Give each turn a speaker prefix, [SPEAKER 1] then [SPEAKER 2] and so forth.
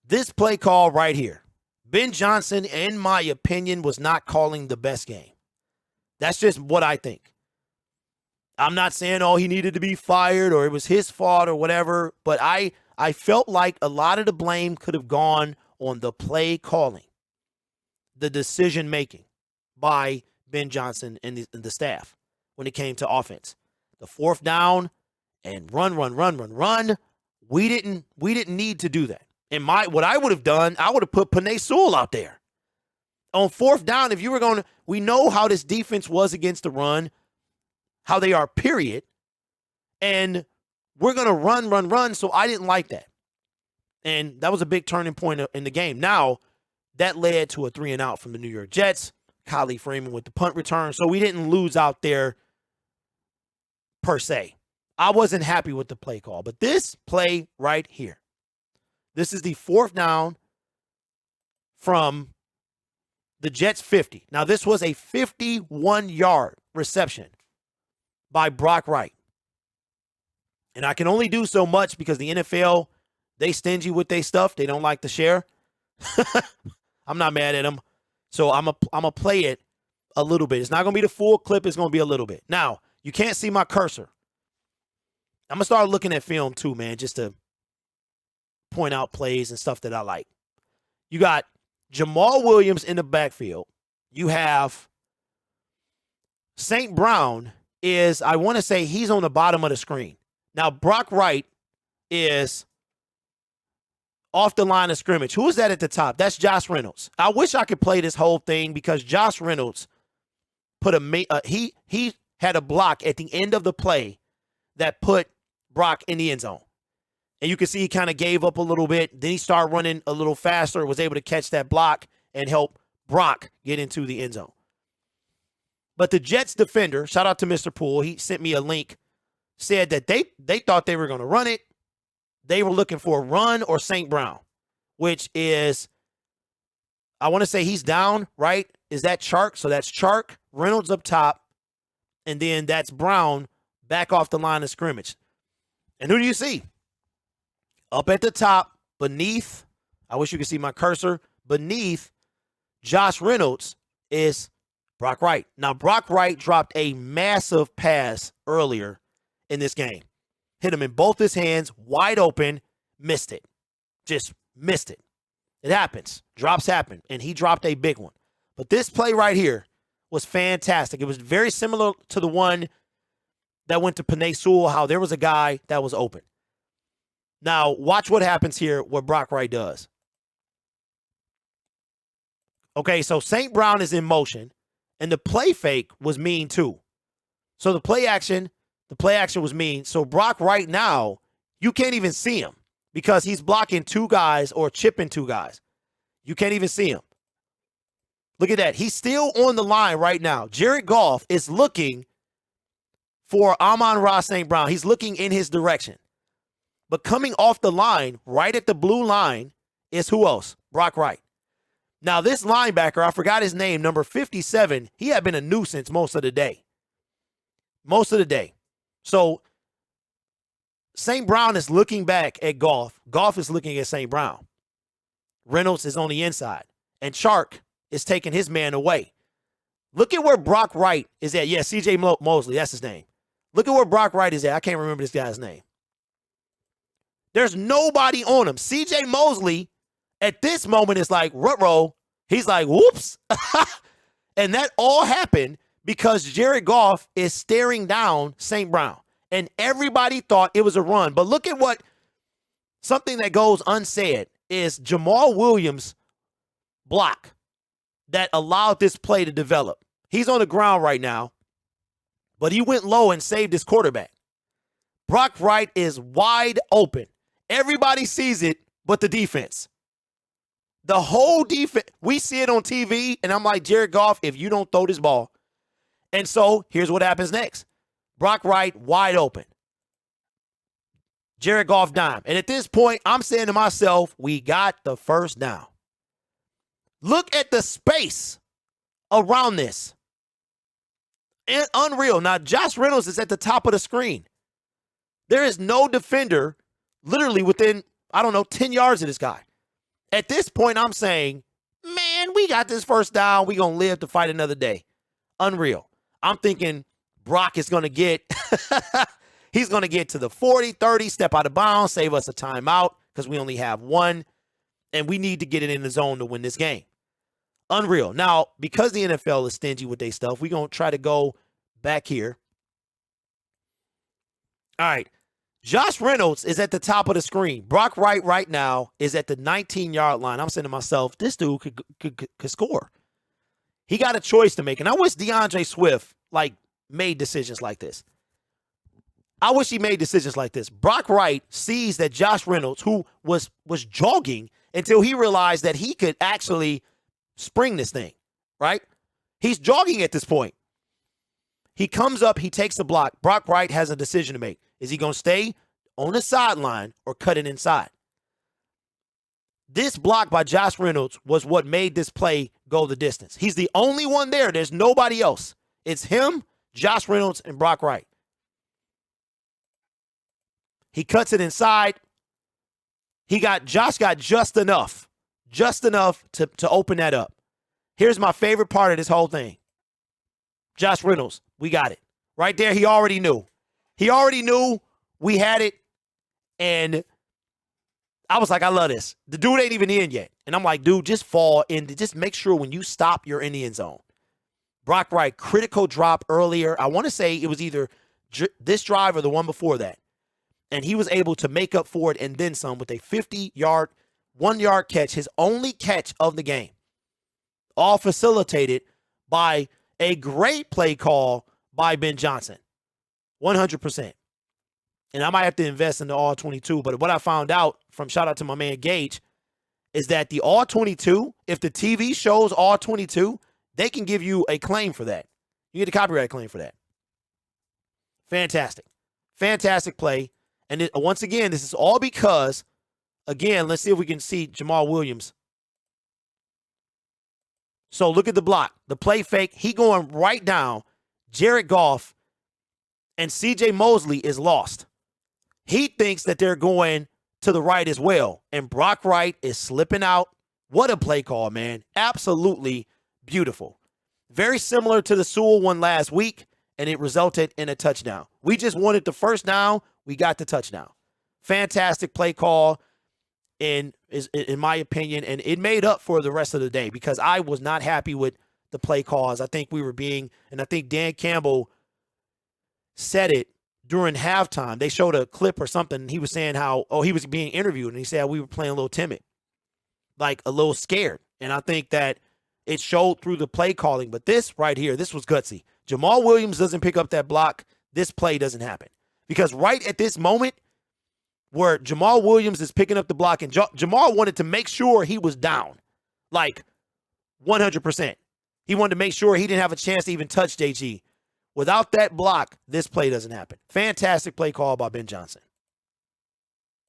[SPEAKER 1] This play call right here, Ben Johnson, in my opinion, was not calling the best game. That's just what I think. I'm not saying, oh, he needed to be fired or it was his fault or whatever, but I felt like a lot of the blame could have gone on the play calling, the decision making by Ben Johnson and the staff when it came to offense. The fourth down and run. We didn't need to do that. And what I would have done, I would have put Penei Sewell out there. On fourth down, if you were going to, we know how this defense was against the run, how they are, period. And we're going to run. So I didn't like that. And that was a big turning point in the game. Now, that led to a 3-and-out from the New York Jets. Kylie Freeman with the punt return. So we didn't lose out there per se. I wasn't happy with the play call. But this play right here, this is the fourth down from the Jets 50. Now, this was a 51-yard reception by Brock Wright. And I can only do so much because the NFL, they stingy with their stuff. They don't like to share. I'm not mad at them. So I'm a play it a little bit. It's not going to be the full clip. It's going to be a little bit. Now, you can't see my cursor. I'm going to start looking at film too, man, just to point out plays and stuff that I like. You got Jamal Williams in the backfield. You have St. Brown is, I want to say he's on the bottom of the screen. Now, Brock Wright is off the line of scrimmage. Who is that at the top? That's Josh Reynolds. I wish I could play this whole thing because Josh Reynolds put he had a block at the end of the play that put Brock in the end zone. And you can see he kind of gave up a little bit. Then he started running a little faster, was able to catch that block and help Brock get into the end zone. But the Jets defender, shout out to Mr. Poole, he sent me a link, said that they thought they were going to run it. They were looking for a run or St. Brown, which is, I want to say he's down, right? Is that Chark? So that's Chark, Reynolds up top, and then that's Brown back off the line of scrimmage. And who do you see? Up at the top, beneath, I wish you could see my cursor, beneath Josh Reynolds is Brock Wright. Now, Brock Wright dropped a massive pass earlier in this game. Hit him in both his hands, wide open, missed it. Just missed it. It happens. Drops happen, and he dropped a big one. But this play right here was fantastic. It was very similar to the one that went to Penei Sewell, how there was a guy that was open. Now, watch what happens here, what Brock Wright does. Okay, so St. Brown is in motion, and the play fake was mean too. So the play action was mean. So Brock Wright now, you can't even see him because he's blocking two guys or chipping two guys. You can't even see him. Look at that. He's still on the line right now. Jared Goff is looking for Amon-Ra St. Brown. He's looking in his direction. But coming off the line, right at the blue line, is who else? Brock Wright. Now, this linebacker, I forgot his name, number 57, he had been a nuisance most of the day. So, St. Brown is looking back at Goff. Goff is looking at St. Brown. Reynolds is on the inside. And Chark is taking his man away. Look at where Brock Wright is at. Yeah, C.J. Mosley, that's his name. Look at where Brock Wright is at. I can't remember this guy's name. There's nobody on him. C.J. Mosley, at this moment, is like, ruh-roh. He's like, whoops. And that all happened because Jared Goff is staring down St. Brown. And everybody thought it was a run. But look at something that goes unsaid is Jamal Williams' block that allowed this play to develop. He's on the ground right now, but he went low and saved his quarterback. Brock Wright is wide open. Everybody sees it but the defense. The whole defense, we see it on TV, and I'm like, Jared Goff, if you don't throw this ball. And so here's what happens next. Brock Wright wide open. Jared Goff dime. And at this point, I'm saying to myself, we got the first down. Look at the space around this. And unreal. Now, Josh Reynolds is at the top of the screen. There is no defender literally within, 10 yards of this guy. At this point, I'm saying, man, we got this first down. We going to live to fight another day. Unreal. I'm thinking Brock is going to get, he's going to get to the 40, 30, step out of bounds, save us a timeout because we only have one, and we need to get it in the zone to win this game. Unreal. Now, because the NFL is stingy with their stuff, we're going to try to go back here. All right. Josh Reynolds is at the top of the screen. Brock Wright right now is at the 19-yard line. I'm saying to myself, this dude could score. He got a choice to make. And I wish DeAndre Swift, made decisions like this. I wish he made decisions like this. Brock Wright sees that Josh Reynolds, who was jogging until he realized that he could actually spring this thing, right? He's jogging at this point. He comes up, he takes the block. Brock Wright has a decision to make. Is he going to stay on the sideline or cut it inside? This block by Josh Reynolds was what made this play go the distance. He's the only one there. There's nobody else. It's him, Josh Reynolds, and Brock Wright. He cuts it inside. Josh got just enough to open that up. Here's my favorite part of this whole thing. Josh Reynolds, we got it. Right there, he already knew. He already knew we had it, and I was like, I love this. The dude ain't even in yet. And I'm like, dude, just fall in. Just make sure when you stop, you're in the end zone. Brock Wright, critical drop earlier. I want to say it was either this drive or the one before that. And he was able to make up for it and then some with a 50-yard, 1-yard catch, his only catch of the game. All facilitated by a great play call by Ben Johnson. 100%. And I might have to invest in the all-22, but what I found out from shout out to my man Gage is that the all-22, if the TV shows all-22, they can give you a claim for that. You get a copyright claim for that. Fantastic. Fantastic play. And once again, this is all because, again, let's see if we can see Jamal Williams. So look at the block. The play fake. He going right down. Jared Goff and C.J. Mosley is lost. He thinks that they're going to the right as well. And Brock Wright is slipping out. What a play call, man. Absolutely beautiful. Very similar to the Sewell one last week, and it resulted in a touchdown. We just wanted the first down. We got the touchdown. Fantastic play call, in my opinion, and it made up for the rest of the day because I was not happy with the play calls. I think we were being, and I think Dan Campbell said it during halftime. They showed a clip or something, and he was saying how, he was being interviewed, and he said we were playing a little timid, like a little scared. And I think that it showed through the play calling. But this right here, this was gutsy. Jamal Williams doesn't pick up that block. This play doesn't happen. Because right at this moment where Jamal Williams is picking up the block and Jamal wanted to make sure he was down, like 100%. He wanted to make sure he didn't have a chance to even touch JG. Without that block, this play doesn't happen. Fantastic play call by Ben Johnson.